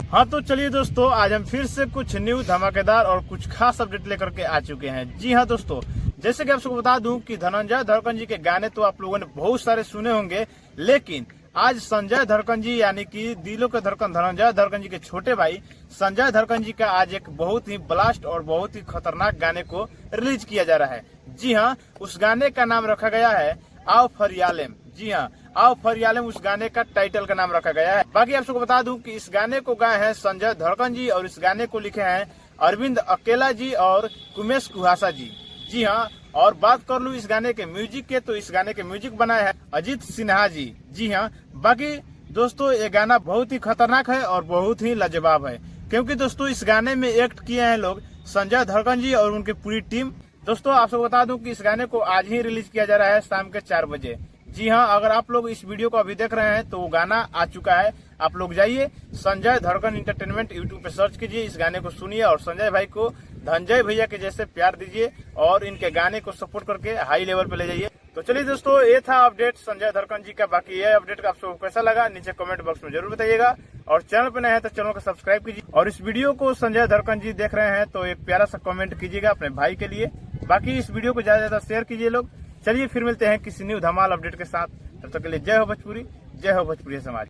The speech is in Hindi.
हाँ तो चलिए दोस्तों, आज हम फिर से कुछ न्यू धमाकेदार और कुछ खास अपडेट लेकर के आ चुके हैं। जी हाँ दोस्तों, जैसे कि आप सबको बता दूं कि धनंजय धड़कन जी के गाने तो आप लोगों ने बहुत सारे सुने होंगे, लेकिन आज संजय धड़कन जी यानी कि दिलों के धड़कन धनंजय धड़कन जी के छोटे भाई संजय धड़कन जी का आज एक बहुत ही ब्लास्ट और बहुत ही खतरनाक गाने को रिलीज किया जा रहा है। जी हाँ, उस गाने का नाम रखा गया है आओ फरियालेम। जी हाँ, आओ फरियालेम उस गाने का टाइटल का नाम रखा गया है। बाकी आप सबको बता दूं कि इस गाने को गाए हैं संजय धड़कन जी और इस गाने को लिखे हैं अरविंद अकेला जी और कुमेश कुहासा जी। जी हाँ, और बात कर लूं इस गाने के म्यूजिक के, तो इस गाने के म्यूजिक बनाए हैं अजीत सिन्हा जी। जी हाँ, बाकी दोस्तों ये गाना बहुत ही खतरनाक है और बहुत ही लाजवाब है, क्योंकि दोस्तों इस गाने में एक्ट किए हैं लोग संजय धड़कन जी और उनकी पूरी टीम। दोस्तों आप सबको बता दूं कि इस गाने को आज ही रिलीज किया जा रहा है शाम के 4 बजे। जी हाँ, अगर आप लोग इस वीडियो को अभी देख रहे हैं तो वो गाना आ चुका है। आप लोग जाइए संजय धड़कन इंटरटेनमेंट यूट्यूब पे सर्च कीजिए, इस गाने को सुनिए और संजय भाई को धनंजय भैया के जैसे प्यार दीजिए और इनके गाने को सपोर्ट करके हाई लेवल पे ले जाइए। तो चलिए दोस्तों, ये था अपडेट संजय धड़कन जी का। बाकी ये अपडेट आप सबको कैसा लगा नीचे कमेंट बॉक्स में जरूर बताइएगा, और चैनल पे नए हैं तो चैनल को सब्सक्राइब कीजिए। और इस वीडियो को संजय धड़कन जी देख रहे हैं तो एक प्यारा सा कमेंट कीजिएगा अपने भाई के लिए। बाकी इस वीडियो को ज्यादा से ज्यादा शेयर कीजिए लोग। चलिए फिर मिलते हैं किसी न्यू धमाल अपडेट के साथ, तब तक के लिए जय हो भोजपुरी, जय हो भोजपुरी समाज।